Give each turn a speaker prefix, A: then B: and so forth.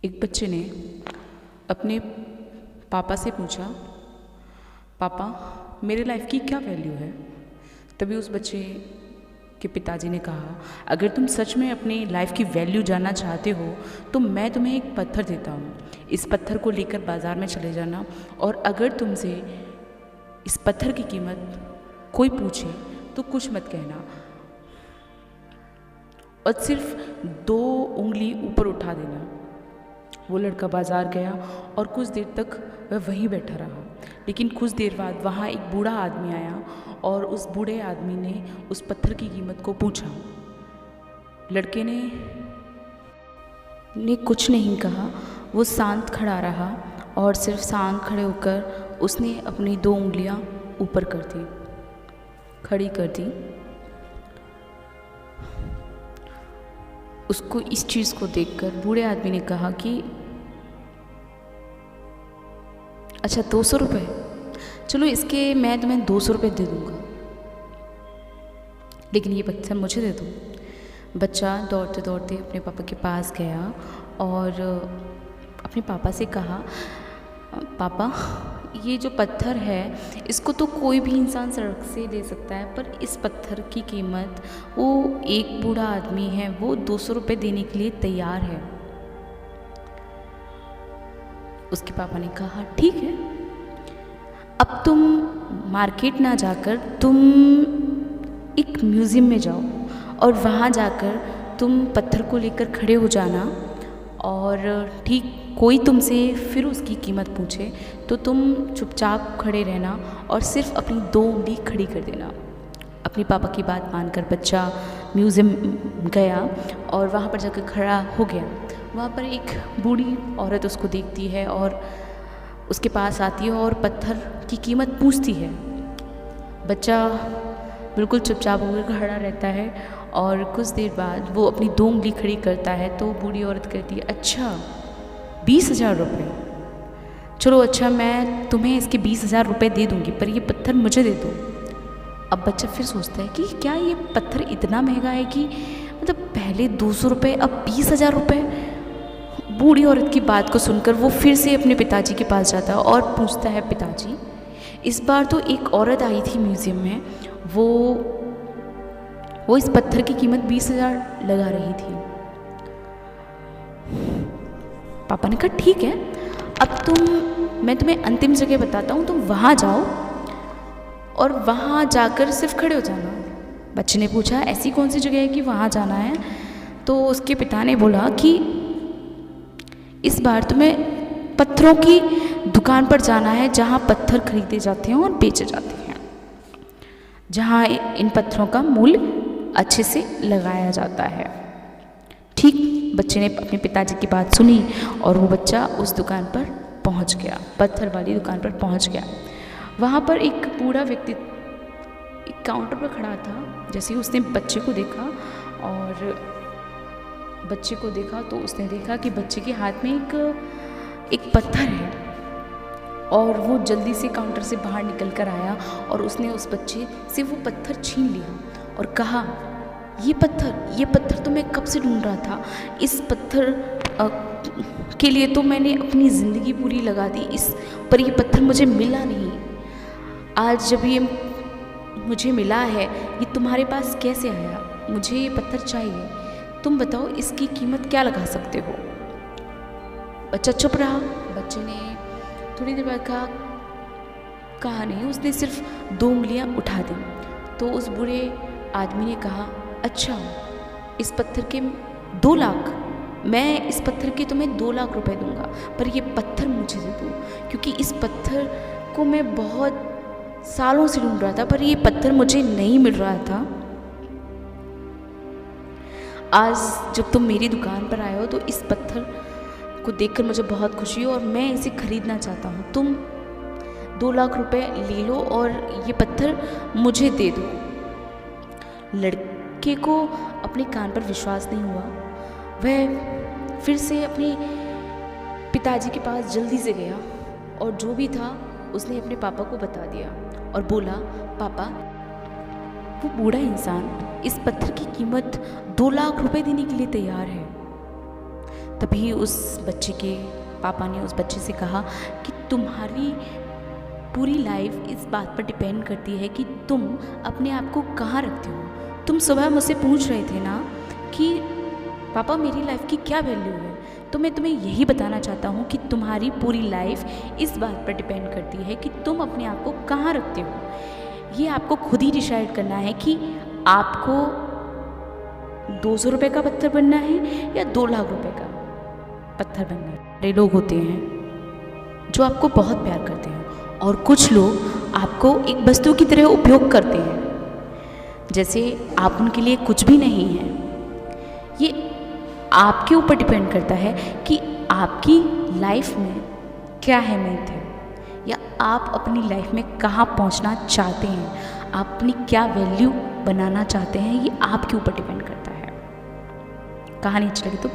A: एक बच्चे ने अपने पापा से पूछा, पापा मेरे लाइफ की क्या वैल्यू है। तभी उस बच्चे के पिताजी ने कहा, अगर तुम सच में अपनी लाइफ की वैल्यू जानना चाहते हो तो मैं तुम्हें एक पत्थर देता हूँ। इस पत्थर को लेकर बाज़ार में चले जाना और अगर तुमसे इस पत्थर की कीमत कोई पूछे तो कुछ मत कहना और सिर्फ 2 उंगली ऊपर उठा देना। वो लड़का बाज़ार गया और कुछ देर तक वह वहीं बैठा रहा, लेकिन कुछ देर बाद वहाँ एक बूढ़ा आदमी आया और उस बूढ़े आदमी ने उस पत्थर की कीमत को पूछा। लड़के ने कुछ नहीं कहा, वो शांत खड़ा रहा और सिर्फ शांत खड़े होकर उसने अपनी 2 उंगलियां ऊपर खड़ी कर दी। उसको इस चीज़ को देखकर बूढ़े आदमी ने कहा कि अच्छा 200 रुपये, चलो इसके मैं तुम्हें 200 रुपये दे दूँगा, लेकिन ये पत्थर मुझे दे दो। बच्चा दौड़ते दौड़ते अपने पापा के पास गया और अपने पापा से कहा, पापा ये जो पत्थर है इसको तो कोई भी इंसान सड़क से ले सकता है, पर इस पत्थर की कीमत वो एक बूढ़ा आदमी है, वो 200 रुपये देने के लिए तैयार है। उसके पापा ने कहा, ठीक है, अब तुम मार्केट ना जाकर तुम एक म्यूज़ियम में जाओ और वहाँ जाकर तुम पत्थर को लेकर खड़े हो जाना और ठीक कोई तुमसे फिर उसकी कीमत पूछे तो तुम चुपचाप खड़े रहना और सिर्फ अपनी 2 उंगली खड़ी कर देना। अपने पापा की बात मानकर बच्चा म्यूज़ियम गया और वहाँ पर जाकर खड़ा हो गया। वहाँ पर एक बूढ़ी औरत उसको देखती है और उसके पास आती है और पत्थर की कीमत पूछती है। बच्चा बिल्कुल चुपचाप होकर खड़ा रहता है और कुछ देर बाद वो अपनी 2 उंगली खड़ी करता है तो बूढ़ी औरत कहती है, अच्छा 20,000 रुपये, चलो अच्छा मैं तुम्हें इसके 20,000 रुपये दे दूँगी, पर ये पत्थर मुझे दे दो। अब बच्चा फिर सोचता है कि क्या ये पत्थर इतना महंगा है कि मतलब पहले 200 रुपये अब 20,000 रुपये। बूढ़ी औरत की बात को सुनकर वो फिर से अपने पिताजी के पास जाता है और पूछता है, पिताजी इस बार तो एक औरत आई थी म्यूज़ियम में, वो इस पत्थर की कीमत 20,000 लगा रही थी। पापा ने कहा, ठीक है, अब मैं तुम्हें अंतिम जगह बताता हूँ, तुम वहाँ जाओ और वहाँ जाकर सिर्फ खड़े हो जाना। बच्चे ने पूछा, ऐसी कौन सी जगह है कि वहाँ जाना है। तो उसके पिता ने बोला कि इस बार तुम्हें पत्थरों की दुकान पर जाना है जहाँ पत्थर खरीदे जाते हैं और बेचे जाते हैं, जहाँ इन पत्थरों का मूल्य अच्छे से लगाया जाता है। ठीक बच्चे ने अपने पिताजी की बात सुनी और वो बच्चा उस दुकान पर पहुंच गया, पत्थर वाली दुकान पर पहुंच गया। वहाँ पर एक बूढ़ा व्यक्ति एक काउंटर पर खड़ा था। जैसे ही उसने बच्चे को देखा तो उसने देखा कि बच्चे के हाथ में एक पत्थर है और वो जल्दी से काउंटर से बाहर निकल कर आया और उसने उस बच्चे से वो पत्थर छीन लिया और कहा, ये पत्थर तो मैं कब से ढूंढ रहा था। इस पत्थर के लिए तो मैंने अपनी ज़िंदगी पूरी लगा दी, पर ये पत्थर मुझे मिला नहीं। आज जब ये मुझे मिला है, ये तुम्हारे पास कैसे आया? मुझे ये पत्थर चाहिए, तुम बताओ इसकी कीमत क्या लगा सकते हो। बच्चा चुप रहा। बच्चे ने थोड़ी देर बाद कहा नहीं, उसने सिर्फ 2 उंगलियां उठा दी। तो उस बूढ़े आदमी ने कहा, अच्छा इस पत्थर के 2 लाख, मैं इस पत्थर के तुम्हें 2 लाख रुपए दूंगा, पर ये पत्थर मुझे दे दो, क्योंकि इस पत्थर को मैं बहुत सालों से ढूंढ रहा था, पर ये पत्थर मुझे नहीं मिल रहा था। आज जब तुम मेरी दुकान पर आए हो तो इस पत्थर को देखकर मुझे बहुत खुशी हुई और मैं इसे खरीदना चाहता हूँ। तुम 2 लाख रुपए ले लो और ये पत्थर मुझे दे दो। लड़के को अपने कान पर विश्वास नहीं हुआ। वह फिर से अपने पिताजी के पास जल्दी से गया और जो भी था उसने अपने पापा को बता दिया और बोला, पापा वो बूढ़ा इंसान इस पत्थर की कीमत 2 लाख रुपए देने के लिए तैयार है। तभी उस बच्चे के पापा ने उस बच्चे से कहा कि तुम्हारी पूरी लाइफ इस बात पर डिपेंड करती है कि तुम अपने आप को कहाँ रखते हो। तुम सुबह मुझसे पूछ रहे थे ना कि पापा मेरी लाइफ की क्या वैल्यू है, तो मैं तुम्हें यही बताना चाहता हूँ कि तुम्हारी पूरी लाइफ इस बात पर डिपेंड करती है कि तुम अपने आप को कहाँ रखते हो। ये आपको खुद ही डिसाइड करना है कि आपको 200 रुपये का पत्थर बनना है या 2 लाख रुपए का पत्थर बनना है। बड़े लोग होते हैं जो आपको बहुत प्यार करते हैं और कुछ लोग आपको एक वस्तु की तरह उपयोग करते हैं, जैसे आप उनके लिए कुछ भी नहीं हैं। ये आपके ऊपर डिपेंड करता है कि आपकी लाइफ में क्या अहमियत है या आप अपनी लाइफ में कहाँ पहुँचना चाहते हैं, आप अपनी क्या वैल्यू बनाना चाहते हैं, ये आपके ऊपर डिपेंड करता है। कहानी अच्छी लगी तो